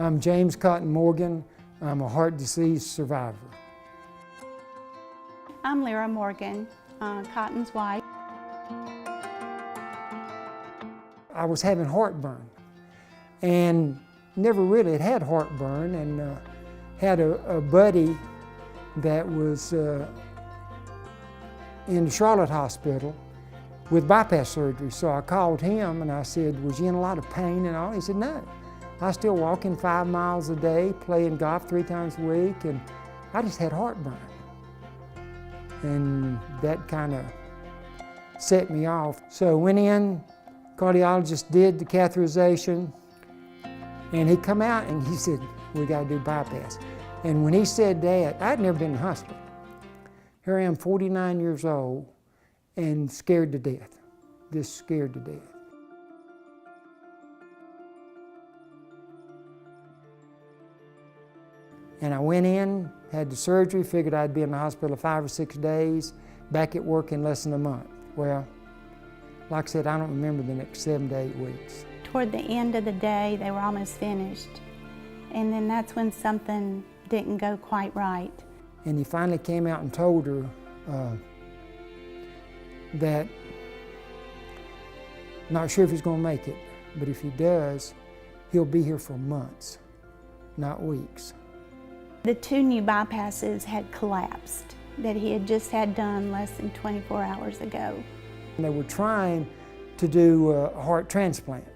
I'm James Cotton Morgan. I'm a heart disease survivor. I'm Lyra Morgan, Cotton's wife. I was having heartburn and never really had heartburn, and had a buddy that was in the Charlotte hospital with bypass surgery. So I called him and I said, was you in a lot of pain and all? He said, no. I was still walking 5 miles a day, playing golf 3 times a week, and I just had heartburn. And that kind of set me off. So I went in, cardiologist did the catheterization, and he come out and he said, we got to do bypass. And when he said that, I'd never been in the hospital. Here I am, 49 years old, and scared to death, just scared to death. And I went in, had the surgery, figured I'd be in the hospital 5 or 6 days, back at work in less than a month. Well, like I said, I don't remember the next 7 to 8 weeks. Toward the end of the day, they were almost finished. And then that's when something didn't go quite right. And he finally came out and told her that, not sure if he's going to make it, but if he does, he'll be here for months, not weeks. The 2 new bypasses had collapsed that he had just had done less than 24 hours ago. They were trying to do a heart transplant,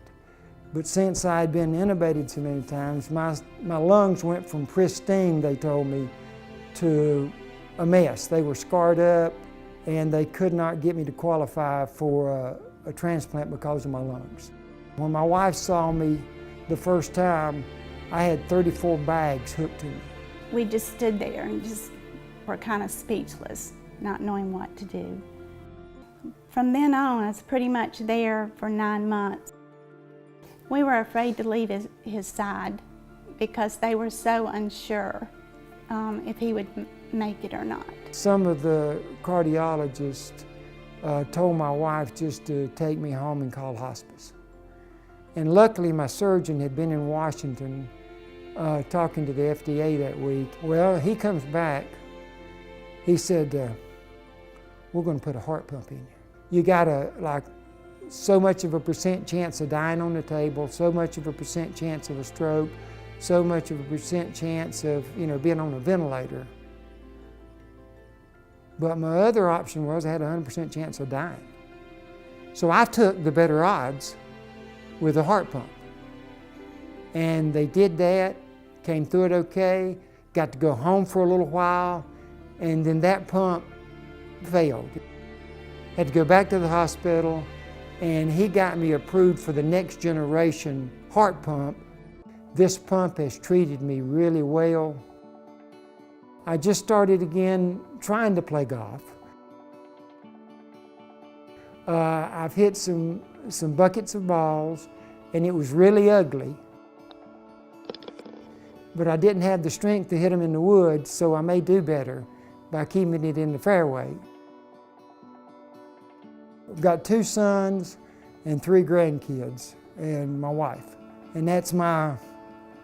but since I had been intubated so many times, my lungs went from pristine, they told me, to a mess. They were scarred up, and they could not get me to qualify for a transplant because of my lungs. When my wife saw me the first time, I had 34 bags hooked to me. We just stood there and just were kind of speechless, not knowing what to do. From then on, I was pretty much there for 9 months. We were afraid to leave his side because they were so unsure if he would make it or not. Some of the cardiologists told my wife just to take me home and call hospice. And luckily my surgeon had been in Washington talking to the FDA that week. Well, he comes back, he said, we're going to put a heart pump in you. You got so much of a % chance of dying on the table, so much of a % chance of a stroke, so much of a % chance of being on a ventilator. But my other option was I had a 100% chance of dying. So I took the better odds with a heart pump. And they did that, came through it okay, got to go home for a little while, and then that pump failed. Had to go back to the hospital, and he got me approved for the next generation heart pump. This pump has treated me really well. I just started again trying to play golf. I've hit some buckets of balls, and it was really ugly. But I didn't have the strength to hit them in the woods, so I may do better by keeping it in the fairway. I've got 2 sons and 3 grandkids and my wife, and that's my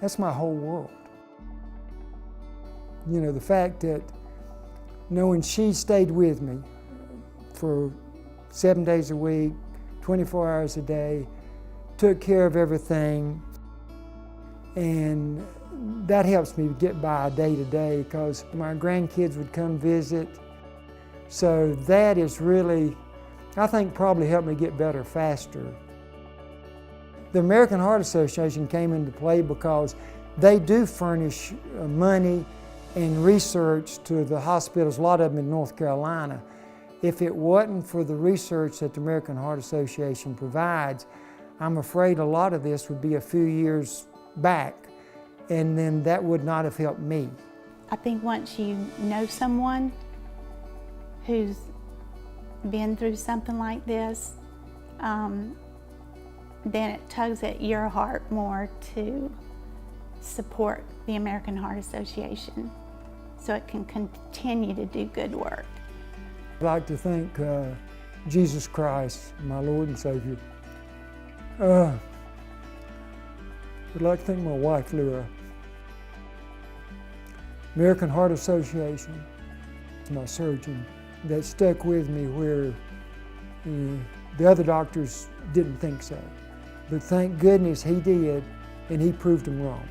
whole world. The fact that knowing she stayed with me for 7 days a week, 24 hours a day, took care of everything, and that helps me get by day to day because my grandkids would come visit. So that is really, I think, probably helped me get better faster. The American Heart Association came into play because they do furnish money and research to the hospitals, a lot of them in North Carolina. If it wasn't for the research that the American Heart Association provides, I'm afraid a lot of this would be a few years back, and then that would not have helped me. I think once you know someone who's been through something like this, then it tugs at your heart more to support the American Heart Association so it can continue to do good work. I'd like to thank Jesus Christ, my Lord and Savior. I'd like to thank my wife, Lyra. American Heart Association, my surgeon, that stuck with me where the other doctors didn't think so. But thank goodness he did, and he proved them wrong.